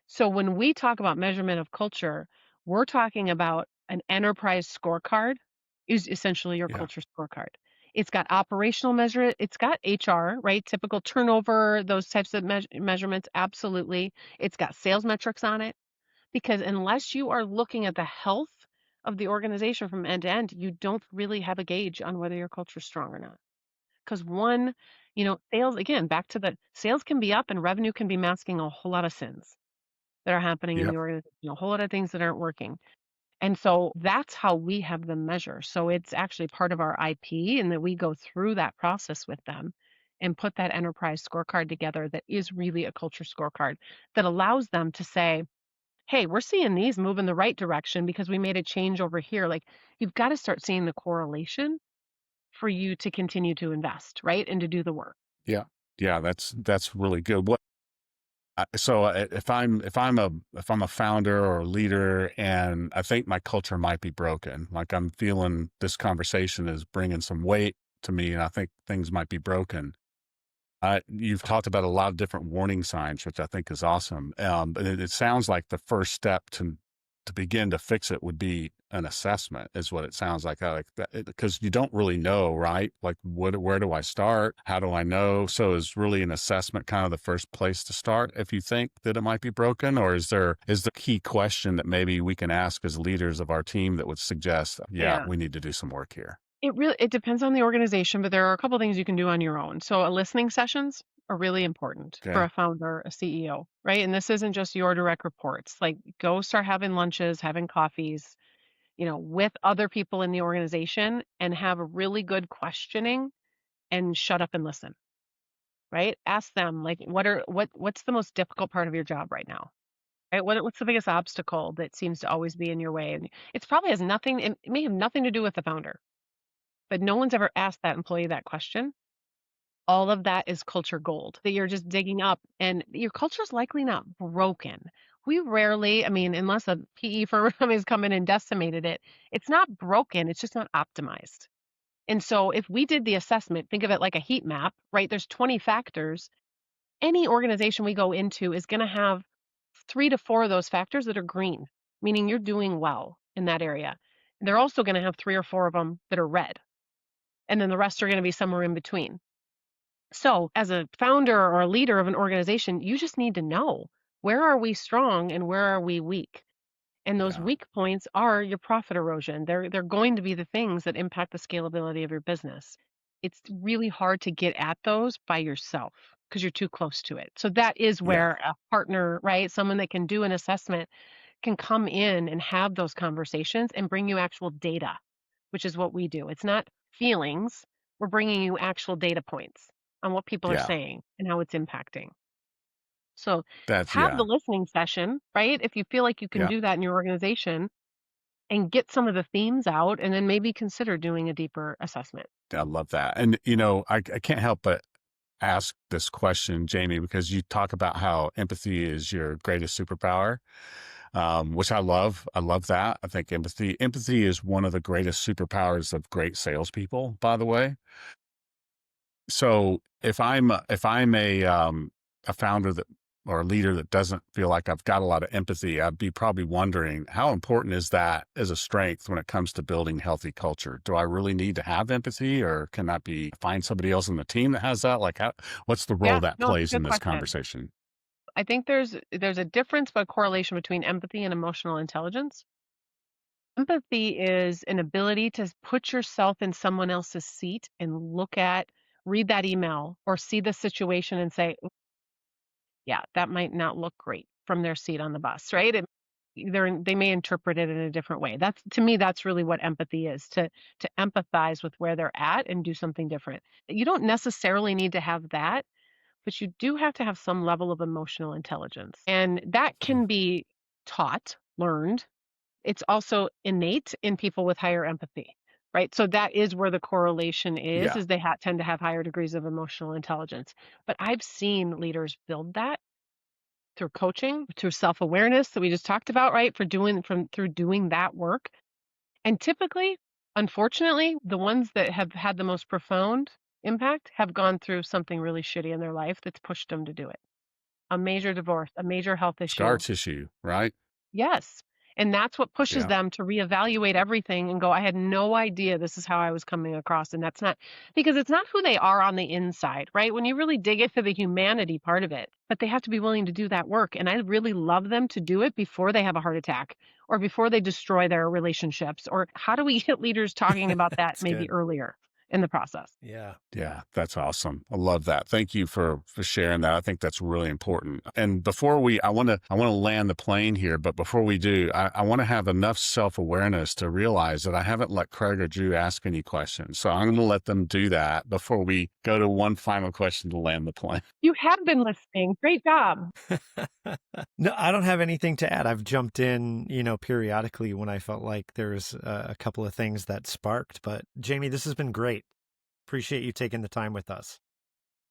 So when we talk about measurement of culture, we're talking about an enterprise scorecard is essentially your Yeah. culture scorecard. It's got operational measure, it's got HR, right? Typical turnover, those types of measurements, absolutely. It's got sales metrics on it because unless you are looking at the health of the organization from end to end, you don't really have a gauge on whether your culture is strong or not. Because one, sales, again, back to the sales can be up and revenue can be masking a whole lot of sins that are happening in the Yep. organization, a whole lot of things that aren't working. And so that's how we have them measure. So it's actually part of our IP and that we go through that process with them and put that enterprise scorecard together that is really a culture scorecard that allows them to say, hey, we're seeing these move in the right direction because we made a change over here. Like you've got to start seeing the correlation for you to continue to invest, right? And to do the work. Yeah. Yeah. That's really good. If I'm a founder or a leader and I think my culture might be broken, like I'm feeling this conversation is bringing some weight to me and I think things might be broken. You've talked about a lot of different warning signs, which I think is awesome. But it sounds like the first step to begin to fix it would be an assessment, is what it sounds like. I like that because you don't really know, right? Like, where do I start? How do I know? So, is really an assessment kind of the first place to start if you think that it might be broken, or is the key question that maybe we can ask as leaders of our team that would suggest, yeah, Yeah. we need to do some work here? It depends on the organization, but there are a couple things you can do on your own. So listening sessions are really important for Okay. a founder, a CEO, right? And this isn't just your direct reports. Like go start having lunches, having coffees, with other people in the organization and have a really good questioning and shut up and listen, right? Ask them like what's the most difficult part of your job right now? Right? What's the biggest obstacle that seems to always be in your way? And it's probably it may have nothing to do with the founder, but no one's ever asked that employee that question. All of that is culture gold that you're just digging up, and your culture is likely not broken. We rarely, I mean, unless a PE firm has come in and decimated it, it's not broken, it's just not optimized. And so if we did the assessment, think of it like a heat map, right? There's 20 factors. Any organization we go into is going to have 3 to 4 of those factors that are green, meaning you're doing well in that area. They're also going to have 3 or 4 of them that are red, and then the rest are going to be somewhere in between. So, as a founder or a leader of an organization, you just need to know, where are we strong and where are we weak? And those Yeah. weak points are your profit erosion. They're going to be the things that impact the scalability of your business. It's really hard to get at those by yourself because you're too close to it. So that is Yeah. where a partner, right? Someone that can do an assessment can come in and have those conversations and bring you actual data, which is what we do. It's not feelings. We're bringing you actual data points on what people are Yeah. saying and how it's impacting. So That's, have the yeah. listening session, right? If you feel like you can Yeah. do that in your organization and get some of the themes out and then maybe consider doing a deeper assessment. I love that. And, I can't help but ask this question, Jamie, because you talk about how empathy is your greatest superpower, which I love. I love that. I think empathy is one of the greatest superpowers of great salespeople, by the way. So if I'm a founder that or a leader that doesn't feel like I've got a lot of empathy, I'd be probably wondering how important is that as a strength when it comes to building healthy culture? Do I really need to have empathy, or can that be find somebody else on the team that has that? Like, what's the role Yeah, that no, it's a plays in good this question. conversation? I think there's a difference but correlation between empathy and emotional intelligence. Empathy is an ability to put yourself in someone else's seat and read that email or see the situation and say, yeah, that might not look great from their seat on the bus, right? They may interpret it in a different way. That's to me, that's really what empathy is, to empathize with where they're at and do something different. You don't necessarily need to have that, but you do have to have some level of emotional intelligence. And that Mm. can be taught, learned. It's also innate in people with higher empathy, right? So that is where the correlation Yeah. is they tend to have higher degrees of emotional intelligence. But I've seen leaders build that through coaching, through self-awareness that we just talked about, right? Through doing that work. And typically, unfortunately, the ones that have had the most profound impact have gone through something really shitty in their life that's pushed them to do it. A major divorce, a major health Scar issue. tissue, right? Yes. And that's what pushes Yeah. them to reevaluate everything and go, I had no idea this is how I was coming across. And that's not because it's not who they are on the inside, right? When you really dig into the humanity part of it, but they have to be willing to do that work. And I really love them to do it before they have a heart attack or before they destroy their relationships. Or how do we get leaders talking about that That's maybe good. earlier in the process? Yeah. Yeah, that's awesome. I love that. Thank you for sharing that. I think that's really important. And I want to land the plane here, but before we do, I want to have enough self-awareness to realize that I haven't let Craig or Drew ask any questions. So I'm going to let them do that before we go to one final question to land the plane. You have been listening. Great job. No, I don't have anything to add. I've jumped in, periodically when I felt like there's a couple of things that sparked. But Jamie, this has been great. Appreciate you taking the time with us.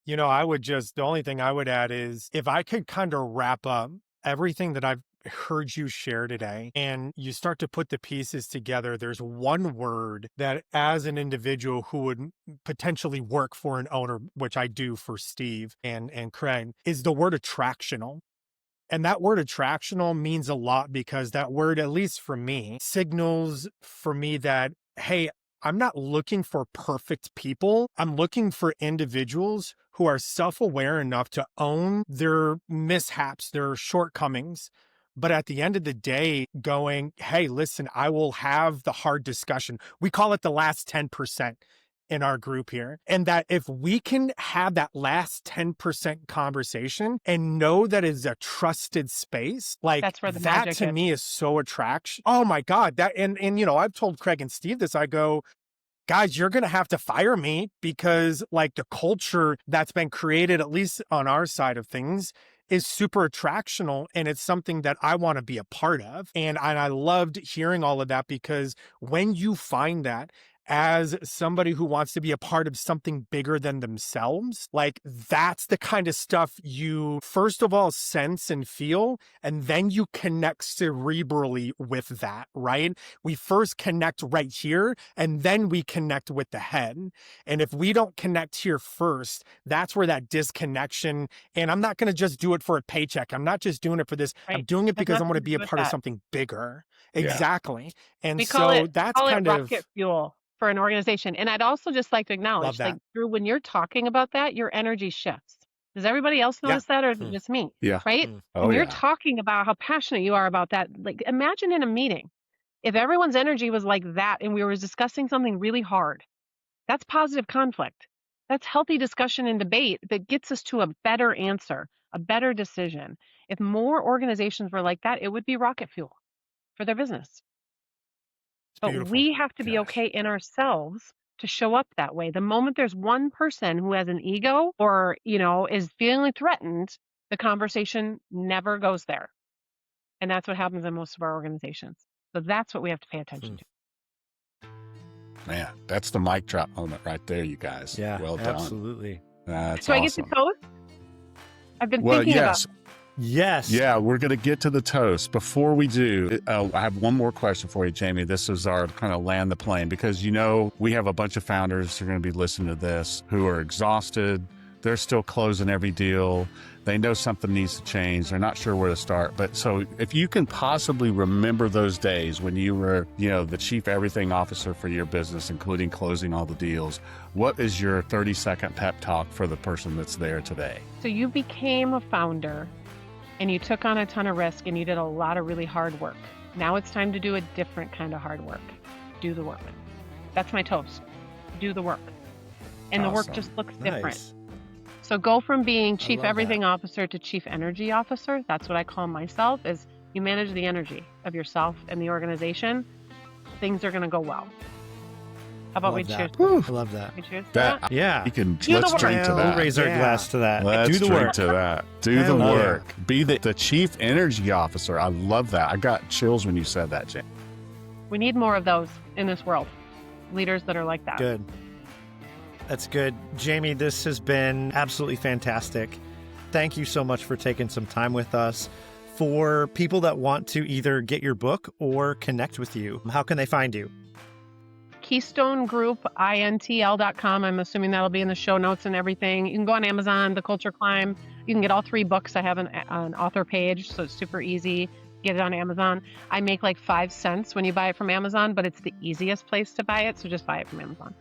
The only thing I would add is if I could kind of wrap up everything that I've heard you share today and you start to put the pieces together, there's one word that as an individual who would potentially work for an owner, which I do for Steve and Craig, is the word attractional. And that word attractional means a lot because that word, at least for me, signals for me that, hey, I'm not looking for perfect people. I'm looking for individuals who are self-aware enough to own their mishaps, their shortcomings. But at the end of the day, going, hey, listen, I will have the hard discussion. We call it the last 10% in our group here. And that if we can have that last 10% conversation and know that it's a trusted space, like That's where the that magic to is. me is so attraction. Oh my God. And I've told Craig and Steve this, I go, guys, you're going to have to fire me because like the culture that's been created, at least on our side of things, is super attractional. And it's something that I want to be a part of. And I loved hearing all of that because when you find that, as somebody who wants to be a part of something bigger than themselves, like that's the kind of stuff you first of all sense and feel, and then you connect cerebrally with that, right? We first connect right here, and then we connect with the head. And if we don't connect here first, that's where that disconnection, and I'm not going to just do it for a paycheck. I'm not just doing it for this. Right. I'm doing it Has because I nothing want to to be do a with part of that. something bigger. Yeah. Exactly. And We call so it that's kind of rocket fuel for an organization. And I'd also just like to acknowledge, that. like Drew, when you're talking about that, your energy shifts. Does everybody else Yeah. notice that, or is it just me? Yeah. Right? Oh, When you're yeah. talking about how passionate you are about that, like imagine in a meeting, if everyone's energy was like that and we were discussing something really hard, that's positive conflict. That's healthy discussion and debate that gets us to a better answer, a better decision. If more organizations were like that, it would be rocket fuel for their business. But beautiful. we have to be Gosh. okay in ourselves to show up that way. The moment there's one person who has an ego or, is feeling threatened, the conversation never goes there. And that's what happens in most of our organizations. So that's what we have to pay attention to. Man, that's the mic drop moment right there, you guys. Yeah, Well done. Absolutely. That's Do I awesome. get to toast? I've been Well, thinking yes. about Yes. Yeah, we're going to get to the toast. Before we do, I have one more question for you, Jamie. This is our kind of land the plane because, we have a bunch of founders who are going to be listening to this who are exhausted. They're still closing every deal. They know something needs to change. They're not sure where to start. But so if you can possibly remember those days when you were, the chief everything officer for your business, including closing all the deals, what is your 30-second pep talk for the person that's there today? So you became a founder and you took on a ton of risk and you did a lot of really hard work. Now it's time to do a different kind of hard work. Do the work. That's my toast. Do the work. And the work Awesome. just looks different. Nice. So go from being chief love everything officer to chief energy officer. That's what I call myself, is you manage the energy of yourself and the organization. Things are going to go well. How about we Love cheers? that. I love that. We cheers to That that? Yeah. you can. Do the Let's work. drink to We'll that. raise our Yeah. glass to that. Let's Do the drink work. to that. Do the Hell yeah. work. Be the chief energy officer. I love that. I got chills when you said that, Jamie. We need more of those in this world. Leaders that are like that. Good. That's good. Jamie, this has been absolutely fantastic. Thank you so much for taking some time with us. For people that want to either get your book or connect with you, how can they find you? KeystoneGroupINTL.com. I'm assuming that'll be in the show notes and everything. You can go on Amazon, The Culture Climb. You can get all 3 books. I have an author page, so it's super easy. Get it on Amazon. I make like 5 cents when you buy it from Amazon, but it's the easiest place to buy it, so just buy it from Amazon.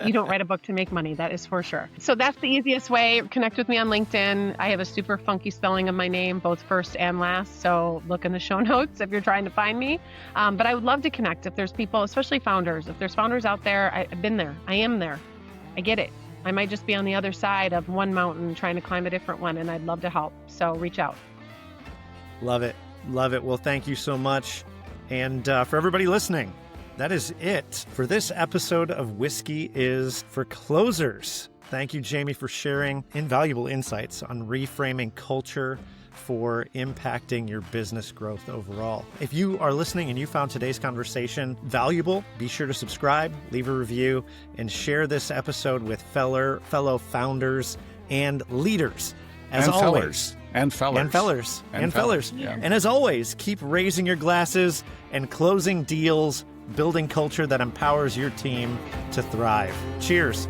You don't write a book to make money, that is for sure. So that's the easiest way. Connect with me on LinkedIn. I have a super funky spelling of my name, both first and last, so look in the show notes if you're trying to find me. But I would love to connect if there's people, especially founders. If there's founders out there, I've been there. I am there. I get it. I might just be on the other side of one mountain trying to climb a different one, and I'd love to help. So reach out. Love it. Love it. Well, thank you so much. And for everybody listening, that is it for this episode of Whiskey is for Closers. Thank you, Jamie, for sharing invaluable insights on reframing culture, for impacting your business growth overall. If you are listening and you found today's conversation valuable, be sure to subscribe, leave a review, and share this episode with fellow founders and leaders. As and always, fellers. Yeah. And as always, keep raising your glasses and closing deals, building culture that empowers your team to thrive. Cheers.